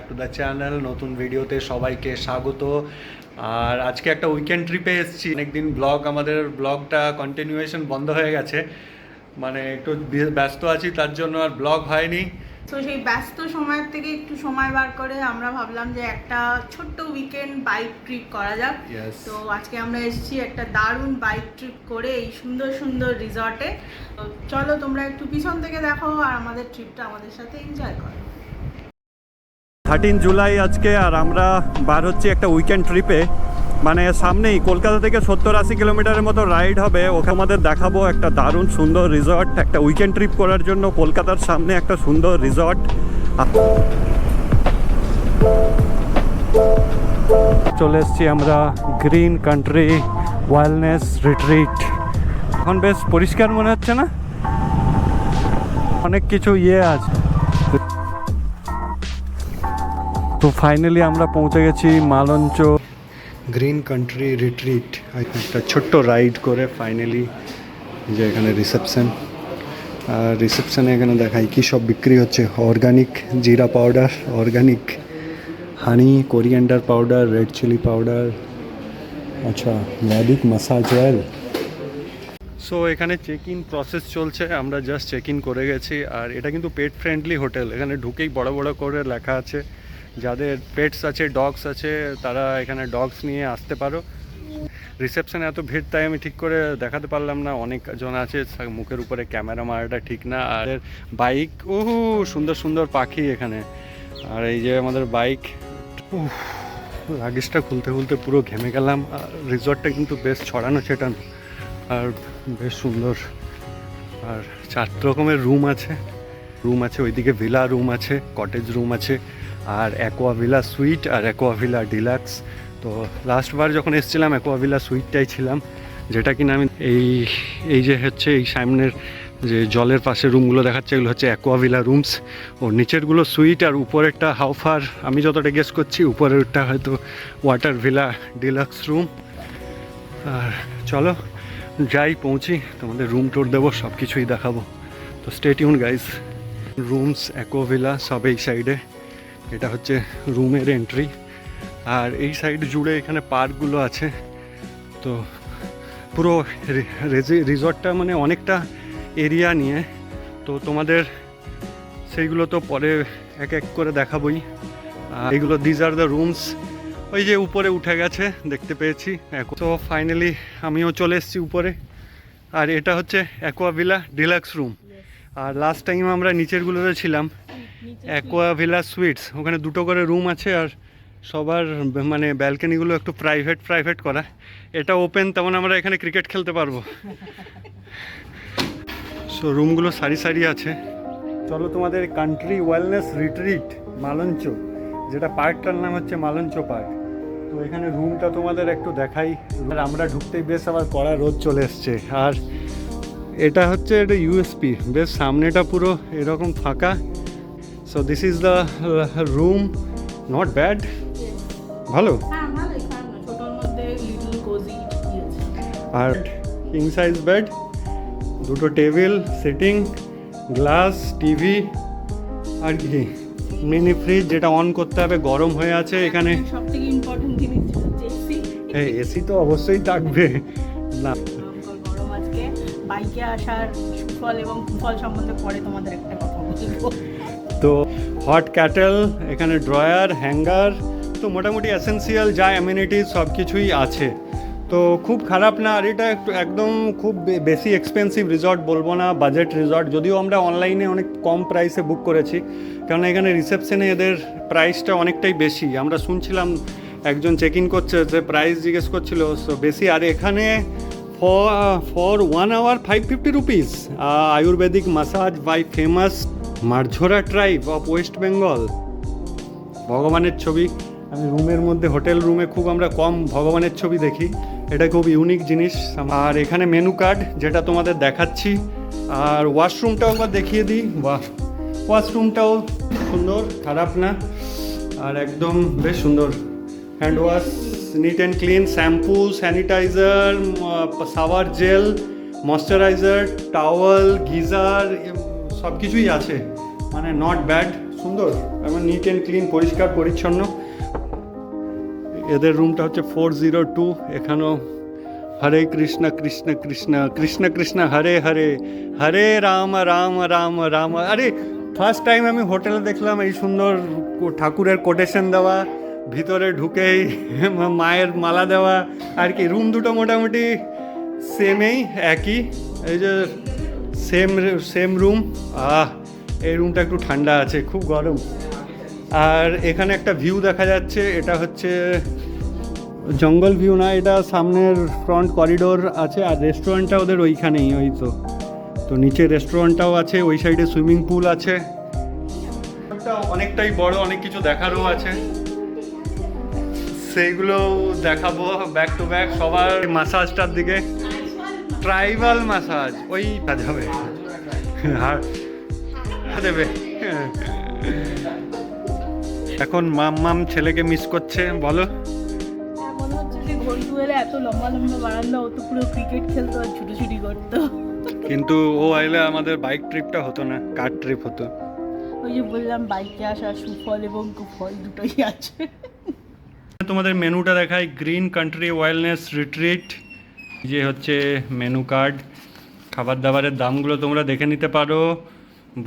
To the channel. নতুন ভিডিওতে সবাইকে স্বাগত। আর আজকে একটা উইকেন্ড ট্রিপে এসেছি। অনেকদিন আমাদের ব্লগটা কন্টিনিউয়েশন বন্ধ হয়ে গেছে, মানে একটু ব্যস্ত আছি, তার জন্য আর ব্লগ হয়নি। তো সেই ব্যস্ত সময়ের থেকে একটু সময় বার করে আমরা ভাবলাম যে একটা ছোট্ট উইকেন্ড বাইক ট্রিপ করা যাক। তো আজকে আমরা এসেছি একটা দারুণ বাইক ট্রিপ করে এই সুন্দর সুন্দর রিসর্টে। তো চলো তোমরা একটু পিছন থেকে দেখো আর আমাদের ট্রিপটা আমাদের সাথে এনজয় করো। 13 জুলাই আজকে, আর আমরা বার হচ্ছি একটা উইকেন্ড ট্রিপে। মানে সামনেই কলকাতা থেকে 70-80 কিলোমিটারের মতো রাইড হবে। ওকে আমাদের দেখাবো একটা দারুণ সুন্দর রিসর্ট, একটা উইকেন্ড ট্রিপ করার জন্য কলকাতার সামনে একটা সুন্দর রিসর্ট। চলে এসছি আমরা গ্রিন কান্ট্রি ওয়েলনেস রিট্রিট। এখন বেশ পরিষ্কার মনে হচ্ছে না? অনেক কিছু আছে। তো ফাইনালি আমরা পৌঁছে গেছি মালঞ্চ গ্রিন কান্ট্রি রিট্রিট। একটা ছোট্ট রাইড করে ফাইনালি যে এখানে রিসেপশন, আর রিসেপশনে এখানে দেখাই কি সব বিক্রি হচ্ছে। Organic jeera powder, organic honey, coriander powder, red chilli powder, আচ্ছা ভ্যাদিক মাসাজ অয়েল। সো এখানে চেক ইন প্রসেস চলছে, আমরা জাস্ট চেক ইন করে গেছি। আর এটা কিন্তু পেট ফ্রেন্ডলি হোটেল। এখানে ঢুকেই বড় বড় করে লেখা আছে যাদের পেটস আছে, ডগস আছে, তারা এখানে ডগস নিয়ে আসতে পারো। রিসেপশনে এত ভিড়, তাই আমি ঠিক করে দেখাতে পারলাম না। অনেকজন আছে, মুখের উপরে ক্যামেরা মারাটা ঠিক না। আর বাইক, ওহু সুন্দর সুন্দর পাখি এখানে। আর এই যে আমাদের বাইক, লাগেজটা খুলতে খুলতে পুরো ঘেমে গেলাম। আর রিসর্টটা কিন্তু বেশ ছড়ানো ছেটানো আর বেশ সুন্দর। আর 4 রকমের রুম আছে। ওইদিকে ভিলা রুম আছে, কটেজ রুম আছে, আর অ্যাকোয়া ভিলা সুইট আর অ্যাকোয়া ভিলা ডিলাক্স। তো লাস্টবার যখন এসেছিলাম অ্যাকোয়া ভিলা সুইটটাই ছিলাম, যেটা কিনা আমি এই যে হচ্ছে এই সামনের যে জলের পাশে রুমগুলো দেখাচ্ছে, এগুলো হচ্ছে অ্যাকোয়া ভিলা রুমস। ও নিচেরগুলো সুইট, আর উপরেরটা হাউফার আমি যতটা গেস করছি উপরেরটা হয়তো ওয়াটার ভিলা ডিলাক্স রুম। আর চলো যাই, পৌঁছি, তোমাদের রুম টুর দেবো, সব কিছুই দেখাবো। তো stay tune guys. Rooms aqua villa সব এই সাইডে, এটা হচ্ছে রুমের এন্ট্রি। আর এই সাইড জুড়ে এখানে পার্কগুলো আছে। তো পুরো রিসর্টটা মানে অনেকটা এরিয়া নিয়ে। তো তোমাদের সেইগুলো তো পরে এক এক করে দেখাবই। এইগুলো দিজ আর দ্য রুমস। ওই যে উপরে উঠে গেছে দেখতে পেয়েছি। তো ফাইনালি আমিও চলে এসেছি উপরে। আর এটা হচ্ছে অ্যাকোয়া ভিলা ডিলাক্স রুম। আর লাস্ট টাইম আমরা নিচেরগুলোতে ছিলাম অ্যাকোয়া ভিলা সুইটস, ওখানে 2টো করে রুম আছে। আর সবার মানে ব্যালকনিগুলো একটু প্রাইভেট করা। এটা ওপেন, তেমন আমরা এখানে ক্রিকেট খেলতে পারবো। সো রুমগুলো সারি সারি আছে। চলো তোমাদের কান্ট্রি ওয়েলনেস রিট্রিট মালঞ্চ, যেটা পার্কটার নাম হচ্ছে মালঞ্চ পার্ক। তো এখানে রুমটা তোমাদের একটু দেখাই। আর আমরা ঢুকতেই বেশ আবার কড়া রোদ চলে এসছে। আর এটা হচ্ছে এটা ইউএসপি, বেশ সামনেটা পুরো এরকম ফাঁকা। So this is the room, not bad, ভালো। আর কিং সাইজ বেড, 2টো টেবিল, সিটিং, গ্লাস, টিভি, আর কি মিনি ফ্রিজ যেটা অন করতে হবে, গরম হয়ে আছে এখানে। সবথেকে ইম্পর্টেন্ট জিনিস হচ্ছে এসি। হ্যাঁ, এসি তো অবশ্যই থাকবে। না, গরম আজকে বাইকে আসার সুফল এবং কুফল সম্বন্ধে পরে তোমাদের একটা কথা বলবো। তো হট ক্যাটেল, এখানে ড্রয়ার, হ্যাঙ্গার, তো মোটামুটি এসেন্সিয়াল যা অ্যামিনিটিস সব কিছুই আছে। তো খুব খারাপ না। আর এটা একদম খুব বেশি এক্সপেন্সিভ রিসর্ট বলবো না, বাজেট রিসর্ট। যদিও আমরা অনলাইনে অনেক কম প্রাইসে বুক করেছি, কেননা এখানে রিসেপশনে এদের প্রাইসটা অনেকটাই বেশি। আমরা শুনছিলাম একজন চেক ইন করছে, যে প্রাইস জিজ্ঞেস করছিল, সো বেশি। আর এখানে for 1 hour 550 rupees. Ayurvedic massage by famous Marjhora tribe of West Bengal. ভগবানের ছবি, আমি রুমের মধ্যে হোটেল রুমে খুব আমরা কম ভগবানের ছবি দেখি, এটা খুব ইউনিক জিনিস। আর এখানে মেনু কার্ড যেটা তোমাদের দেখাচ্ছি। আর ওয়াশরুমটাও একবার দেখিয়ে দিই। ওয়াশরুমটাও সুন্দর, খারাপ না, আর একদম বেশ সুন্দর। Hand wash, neat and clean, shampoo, sanitiser, shower gel, moisturiser, towel, geyser, সব কিছুই আছে। মানে নট ব্যাড, সুন্দর, আমার নিট অ্যান্ড ক্লিন, পরিষ্কার পরিচ্ছন্ন। এদের রুমটা হচ্ছে 402। এখানেও হরে কৃষ্ণ কৃষ্ণ কৃষ্ণ কৃষ্ণ কৃষ্ণ হরে হরে, হরে রাম রাম রাম রাম। আরে ফার্স্ট টাইম আমি হোটেলে দেখলাম এই সুন্দর ঠাকুরের কোটেশন দেওয়া, ভিতরে ঢুকেই মায়ের মালা দেওয়া আর কি। রুম দুটো মোটামুটি সেমই, একই, এই যে সেম রুম। এই রুমটা একটু ঠান্ডা আছে, খুব গরম। আর এখানে একটা ভিউ দেখা যাচ্ছে, এটা হচ্ছে জঙ্গল ভিউ না, এটা সামনের ফ্রন্ট করিডোর আছে। আর রেস্টুরেন্টটা ওদের ওইখানেই, ওই তো নিচে রেস্টুরেন্টটাও আছে, ওই সাইডে সুইমিং পুল আছে। অনেকটাই বড়, অনেক কিছু দেখারও আছে, সেইগুলো দেখাবো ব্যাক টু ব্যাক। সবার মাসাজটার দিকে, ট্রাইবাল মাসাজ ওই হবে দেবে। এখন মাম ছেলেকে মিস করছে, বলো। মনে হচ্ছে যে ঘন্টু এলে এত লম্বা লম্বা বারান্দা, ও তো পুরো ক্রিকেট খেলতো আর ছুটোছুটি করতো। কিন্তু ও আইলে আমাদের বাইক ট্রিপটা হতো না, কার ট্রিপ হতো। ওই যে বললাম, বাইকে আসা সুফল এবং কুফল দুটোই আছে। তোমাদের মেনুটা দেখাই, গ্রিন কান্ট্রি ওয়েলনেস রিট্রিট, যে হচ্ছে মেনু কার্ড। খাবার দাবারের দামগুলো তোমরা দেখে নিতে পারো।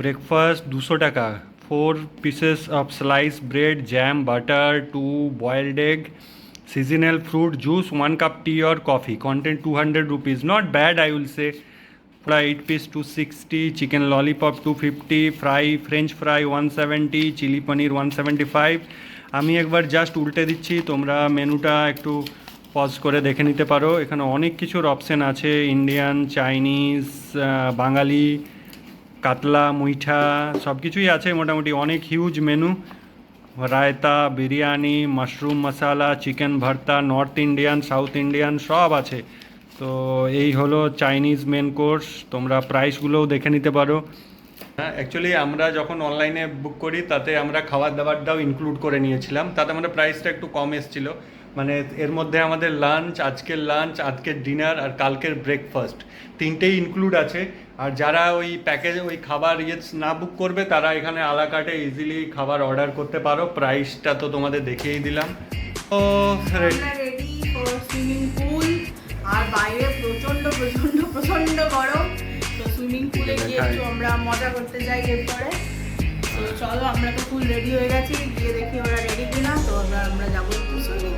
ব্রেকফাস্ট 200 টাকা, 4 pieces of sliced bread, jam, butter, 2 boiled egg, seasonal fruit juice, 1 cup tea or coffee. Content 200 rupees. Not bad, I will say. Fry 8 piece 260, chicken lollipop 250, French fry 170, chili paneer 175. আমি একবার just উল্টে দিচ্ছি, তোমরা মেনুটা একটু pause করে দেখে নিতে পারো। এখানে অনেক কিছুর অপশান আছে, ইন্ডিয়ান, চাইনিজ, বাঙালি, কাতলা, মুইঠা, সব কিছুই আছে মোটামুটি। অনেক huge menu, raita, biryani, mushroom masala, chicken bharta, north Indian, south Indian সব আছে। তো এই হলো চাইনিজ মেন কোর্স, তোমরা প্রাইসগুলোও দেখে নিতে পারো। হ্যাঁ, অ্যাকচুয়ালি আমরা যখন অনলাইনে বুক করি তাতে আমরা খাবার দাবারটাও ইনক্লুড করে নিয়েছিলাম, তাতে আমাদের প্রাইসটা একটু কম এসেছিলো। মানে এর মধ্যে আমাদের লাঞ্চ, আজকের ডিনার আর কালকের ব্রেকফাস্ট তিনটেই ইনক্লুড আছে। আর যারা ওই প্যাকেজে ওই খাবার না বুক করবে, তারা এখানে আলাকাটে ইজিলি খাবার অর্ডার করতে পারো। প্রাইসটা তো তোমাদের দেখিয়েই দিলাম। ও রেডি ফর সুইমিং পুল, আর বাইরে প্রচন্ড প্রচন্ড প্রচন্ড গরম। তো সুইমিং পুলে গিয়ে একটু আমরা মজা করতে যাই এরপরে। তো চলো, আমরা তো ফুল রেডি হয়ে গেছি, গিয়ে দেখি ওরা রেডি কিনা। তো আমরা যাবো একটু সুইমিং।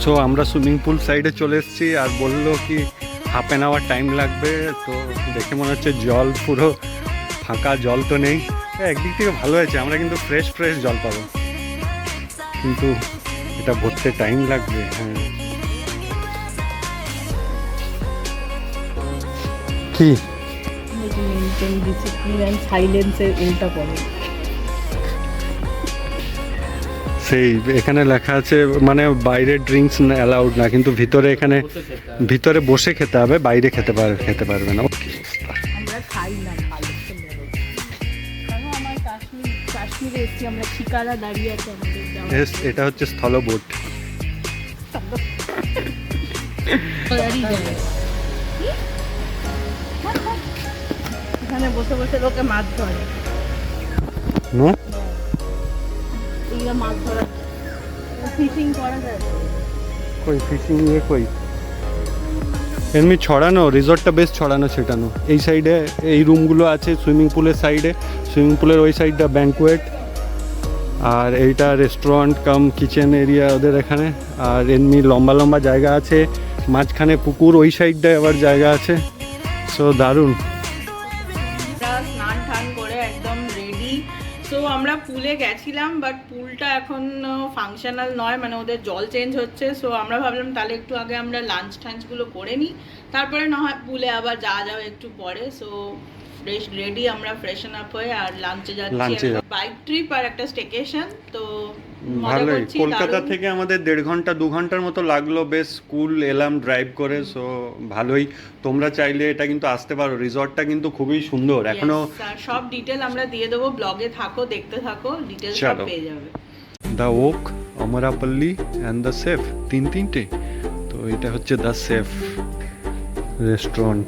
সো আমরা সুইমিং পুল সাইডে চলে এসেছি, আর বললো কি হাফ অ্যান আওয়ার টাইম লাগবে। তো দেখে মনে হচ্ছে জল পুরো ফাঁকা, জল তো নেই। একদিক থেকে ভালো হয়েছে, আমরা কিন্তু ফ্রেশ জল পাবো, কিন্তু এটা ভরতে টাইম লাগবে। হ্যাঁ, কি ডিসিপ্লিন এন্ড সাইলেন্সের উল্টা পড়ে। সেই এখানে লেখা আছে, মানে বাইরে ড্রিঙ্কস অ্যালাউড না, কিন্তু ভিতরে এখানে ভিতরে বসে খেতে হবে, বাইরে খেতে পারবে না। আমরা খাই না, ভালো কারণ আমার কাশ্মীরে এসেছি আমরা, ঠিকারা দাঁড়িয়ে আছে আমাদের। এটা হচ্ছে স্থলবোট। এখানে বসে বসে লোকে মাছ ধরে, এইগুলো মাছ ধরা, ফিশিং করা যায়। কই ফিশিং কই এমনি ছড়ানো, রিসর্টটা বেশ ছড়ানো ছেটানো। এই সাইডে এই রুমগুলো আছে সুইমিং পুলের সাইডে, সুইমিং পুলের ওই সাইডটা ব্যাঙ্কুয়েট, আর এইটা রেস্টুরেন্ট কাম কিচেন এরিয়া ওদের এখানে। আর এমনি লম্বা লম্বা জায়গা আছে, মাঝখানে পুকুর, ওই সাইডটায় আবার জায়গা আছে। সো দারুণ। স্নান টান করে একদম রেডি। তো আমরা পুলে গেছিলাম, বাট পুলটা এখন ফাংশনাল নয়, মানে ওদের জল চেঞ্জ হচ্ছে। সো আমরা ভাবলাম তাহলে একটু আগে আমরা লাঞ্চগুলো করে নিই, তারপরে না হয় পুলে আবার যাওয়া একটু পরে। সো ফ্রেশ রেডি, আমরা ফ্রেশন আপ হয়ে আর লাঞ্চে যাচ্ছি। বাইক ট্রিপ আর একটা স্টেকেশন, তো ভালোই। কলকাতা থেকে আমাদের 1.5 ঘন্টা 2 ঘন্টার মতো লাগলো, বেশ কুল এলাম ড্রাইভ করে। সো ভালোই, তোমরা চাইলে এটা কিন্তু আসতে পারো। রিসর্টটা কিন্তু খুবই সুন্দর। এখনো সব ডিটেল আমরা দিয়ে দেবো ব্লগে, থাকো দেখতে থাকো, ডিটেলস সব পেয়ে যাবে। The Oak Amrapali and the Safe, তিনটে। তো এটা হচ্ছে দ্য সেফ রেস্টুরেন্ট।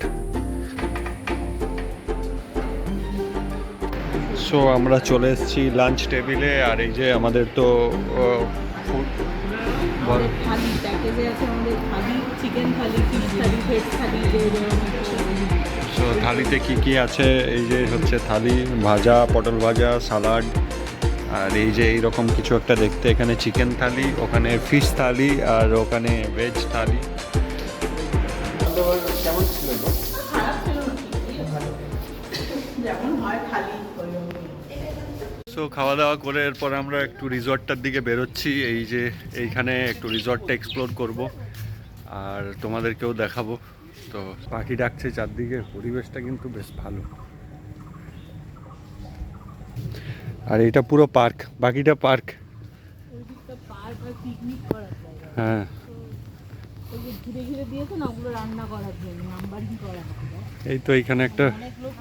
সো আমরা চলে এসেছি লাঞ্চ টেবিলে। আর এই যে আমাদের তো ফুড আমাদের থালি প্যাকেজে আছে, আমাদের থালি, চিকেন থালি, ফিশ থালি, ভেজ থালি, সো থালিতে কি কি আছে, এই যে হচ্ছে থালি, ভাজা, পটল ভাজা, সালাড, আর এই যে এইরকম কিছু একটা দেখতে। এখানে চিকেন থালি, ওখানে ফিশ থালি, আর ওখানে ভেজ থালি। কেমন ছিল? যেমন হয় থালি। সো খাওয়া দাওয়া করে এরপর আমরা একটু রিসর্টটার দিকে বেরোচ্ছি। এই যে এইখানে একটু রিসর্টটা এক্সপ্লোর করব আর তোমাদেরকেও দেখাবো। তো পাখি ডাকছে চারদিকে, পরিবেশটা কিন্তু বেশ ভালো। আর এটা পুরো পার্ক, বাকিটা পার্ক। হ্যাঁ, ঘিরে ঘিরে দিয়েছে না, ওগুলো রান্না করার জন্য, নাম্বারিং করা। এই তো এইখানে একটা অনেক লোক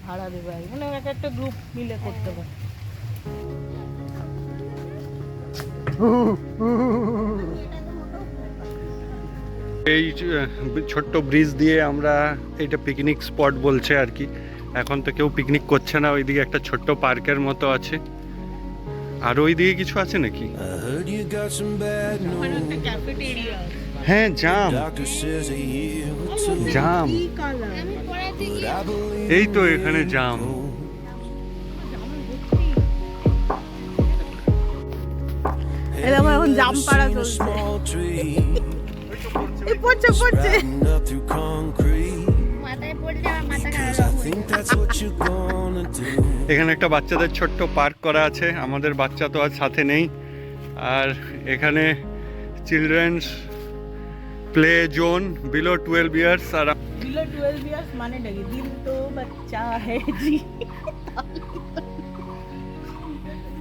ভাড়া দেবে, মানে একটা গ্রুপ মিলে করতে পারে। এই ছোট্ট ব্রিজ দিয়ে আমরা, এটা পিকনিক স্পট বলছে আর কি। এখন তো কেউ পিকনিক করছে না। ওইদিকে একটা ছোট্ট পার্কের মতো আছে। আর ওইদিকে কিছু আছে নাকি? হ্যাঁ, জাম জাম, এই তো এখানে জাম। এখন জাম পাড়া চলছে। পড়ছে পড়ছে। এখানে একটা বাচ্চাদের ছোট্ট পার্ক করা আছে। আমাদের বাচ্চা তো আজ সাথে নেই। আর এখানে children's play zone below 12 years. আর বিলো 12 ইয়ার্স মানে নাকি দিল তো বাচ্চা হে জি।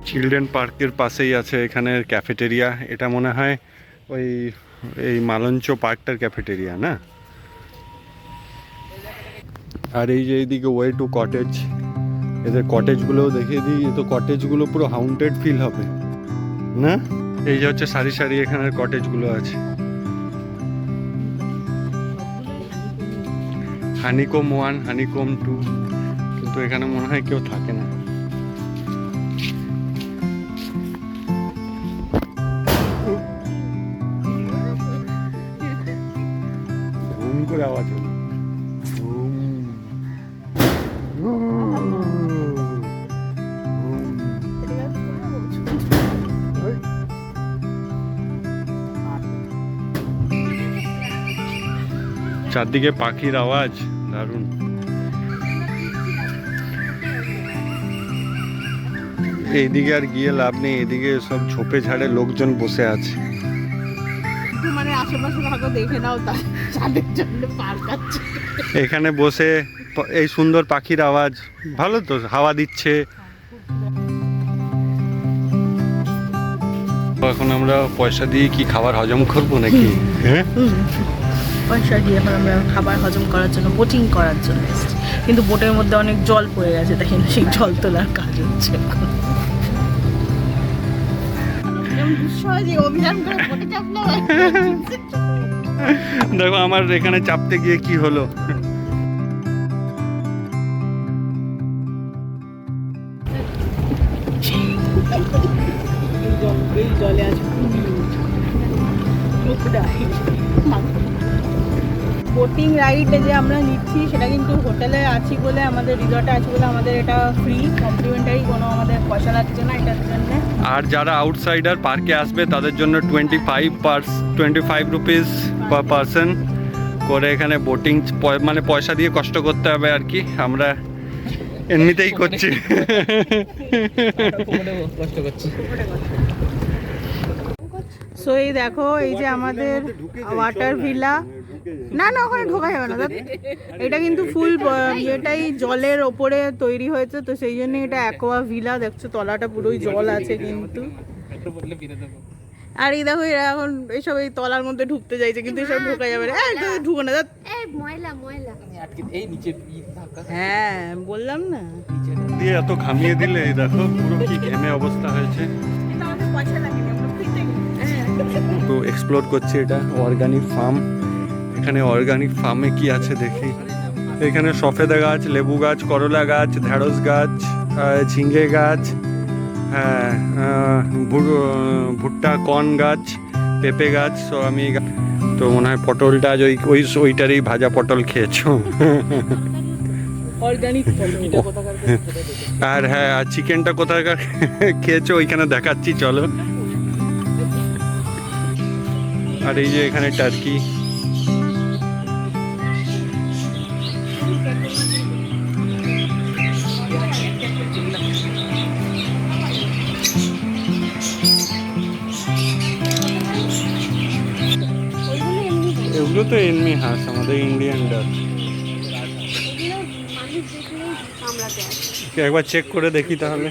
চিলড্রেন পার্কের পাশেই আছে এখানে ক্যাফেটেরিয়া। এটা মনে হয় ওই এই মালঞ্চ পার্কটার ক্যাফেটেরিয়া না? আর এই যে এইদিকে ওয়ে টু কটেজ, এদের কটেজগুলোও দেখিয়ে দিই। তো কটেজগুলো পুরো হাউন্টেড ফিল হবে না? এই যে হচ্ছে সারি সারি এখানের কটেজগুলো আছে। হানিকোম 1, হানিকোম 2, কিন্তু এখানে মনে হয় কেউ থাকে না। ঘুম করে আওয়াজ হলো। চারদিকে পাখির আওয়াজ, দারুণ। এইদিকে আর গিয়ে লাভ নেই, এদিকে সব ঝোপে ঝাড়ে লোকজন বসে আছে। মানে আশেপাশে ভাগো দেখে নাও, তাদের জন্য পার্ক আছে। এখানে বসে এই সুন্দর পাখির আওয়াজ, ভালো তো, হাওয়া দিচ্ছে। এখন আমরা পয়সা দিয়ে কি খাবার হজম করবো নাকি? হ্যাঁ, পয়সা দিয়ে এখন আমরা খাবার হজম করার জন্য বোটিং করার জন্য এসেছি। কিন্তু বোটের মধ্যে অনেক জল পড়ে গেছে, তাই সেই জল তোলার কাজ হচ্ছে এখন। অভিযান করে বোটে চাপলো। দেখো আমার এখানে চাপতে গিয়ে কি হলো। এই জলে আছে বোটিং রাইড যে আমরা নিচ্ছি, সেটা কিন্তু হোটেলে আছি বলে, আমাদের রিসর্টে আছি বলে আমাদের এটা ফ্রি, কমপ্লিমেন্টারি, কোনো আমাদের পয়সা লাগছে না এটার জন্য। আর যারা আউটসাইডার পার্কে আসবে তাদের জন্য 25 রুপিস পার পারসন করে এখানে বোটিং, মানে পয়সা দিয়ে কষ্ট করতে হবে আর কি। আমরা এমনিতেই করছি। সো এই দেখো, এই যে আমাদের ওয়াটার ভিলা, না না ওখানে ঢোকা যাবে না, এটা কিন্তু ফুল এটাই জলের ওপরে তৈরি হয়েছে, তো সেই জন্য এটা অ্যাকোয়া ভিলা। দেখছো তলাটা পুরোই জল আছে কিন্তু। আর এই দেখো এরা এখন এইসব এই তলার মধ্যে ঢুকতে চাইছে, কিন্তু এসব ঢোকা যাবে না। ঢুকো না, হ্যাঁ বললাম না। দিয়ে এত ঘামিয়ে দিলে, এই দেখো পুরো কি ঘেমে অবস্থা হয়েছে। পয়সা লাগেনি, আমরা ফ্রিতে তো এক্সপ্লোর করছি এটা অর্গানিক ফার্ম। এখানে অর্গানিক ফার্মে কি আছে দেখি। এখানে সফেদা গাছ, লেবু গাছ, করলা গাছ, ঢ্যাঁড়স গাছ, ঝিঙে গাছ, হ্যাঁ, ভুট্টা কর্ন গাছ, পেঁপে গাছ। তো আমি তো মনে হয় পটলটা আজ ওইটারই ভাজা পটল খেয়েছো। অর্গানিক আর হ্যাঁ, আর চিকেনটা কোথাকার খেয়েছো ওইখানে দেখাচ্ছি, চলো। আর এই যে এখানে টার্কি। এগুলো তো এমনি হাঁস, আমাদের ইন্ডিয়ান ডাক। একবার চেক করে দেখি তাহলে।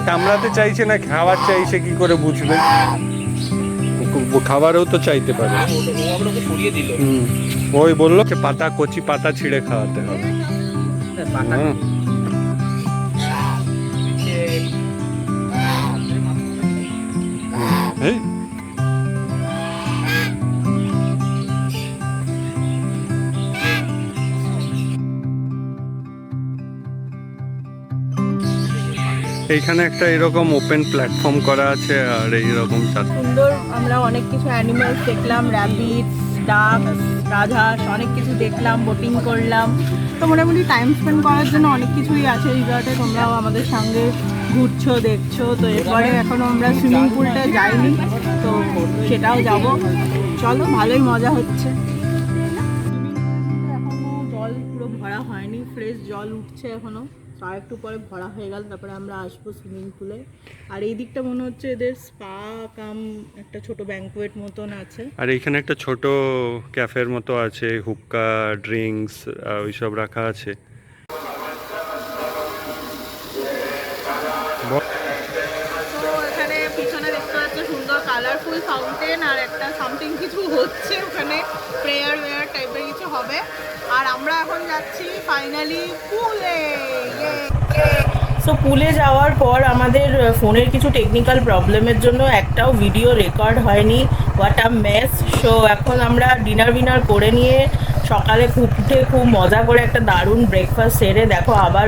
কামড়াতে চাইছে না খাবার চাইছে, কি করে বুঝবে? খাবারও তো চাইতে পারে। ওই বললো পাতা, কচি পাতা ছিঁড়ে খাওয়াতে হবে। এই এইখানে একটা এরকম ওপেন প্ল্যাটফর্ম করা আছে, আর এইরকম সুন্দর আমরা অনেক কিছু অ্যানিমালস দেখলাম, র্যাবিট, ডাক, রাজহাঁস, অনেক কিছু দেখলাম, বোটিং করলাম। তো মোটামুটি টাইম স্পেন্ড করার জন্য অনেক কিছুই আছে রিসর্টে। তোমরাও আমাদের সঙ্গে ঘুরছো, দেখছো। তো এরপরে এখনও আমরা সুইমিং পুলটা যাইনি, তো সেটাও যাব। চলো, ভালোই মজা হচ্ছে। এখনও জল পুরো ভরা হয়নি, ফ্রেশ জল উঠছে এখনও। আর একটু পরে ভরা হয়ে গেল, তারপরে আমরা আসবো সুইমিং পুলে। আর এই দিকটা মনে হচ্ছে এদের স্পা কাম একটা ছোট ব্যাঙ্কুয়েট মতন আছে। আর এখানে একটা ছোট ক্যাফের মতো আছে, হুক্কা, ড্রিঙ্কস ওইসব রাখা আছে। তো এখানে পিছনে দেখতে পাচ্ছ সুন্দর কালারফুল ফাউন্টেন, আর একটা সামথিং কিছু হচ্ছে ওখানে, প্রেয়ার ওয়ার টাইপের কিছু হবে। আর আমরা এখন যাচ্ছি ফাইনালি পুলে। সো পুলে যাওয়ার পর আমাদের ফোনের কিছু টেকনিক্যাল প্রবলেমের জন্য একটাও ভিডিও রেকর্ড হয়নি। What a mace. সো এখন আমরা ডিনার করে নিয়ে সকালে খুব মজা করে একটা দারুণ ব্রেকফাস্ট সেরে দেখো আবার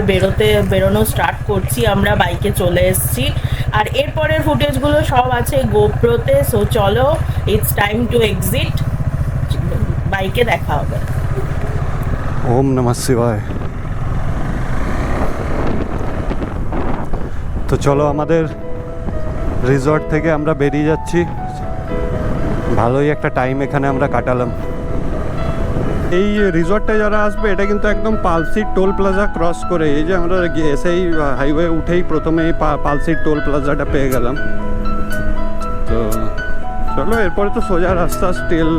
বেরোনো স্টার্ট করছি। আমরা বাইকে চলে এসেছি, আর এরপরের ফুটেজগুলো সব আছে গোপ্রোতে। সো চলো, ইটস টাইম টু এক্সিট। বাইকে দেখা হবে। ওম নমঃ শিবায়। তো চলো, আমাদের রিসর্ট থেকে আমরা বেরিয়ে যাচ্ছি। ভালোই একটা টাইম এখানে আমরা কাটালাম। এই রিসর্টে যারা আসবে, এটা কিন্তু একদম পালসিট টোল প্লাজা ক্রস করে, এই যে আমরা এসেই হাইওয়ে উঠেই প্রথমে এই পালসিট টোল প্লাজাটা পেয়ে গেলাম। তো চলো, এরপরে তো সোজা রাস্তা স্টিল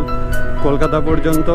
কলকাতা পর্যন্ত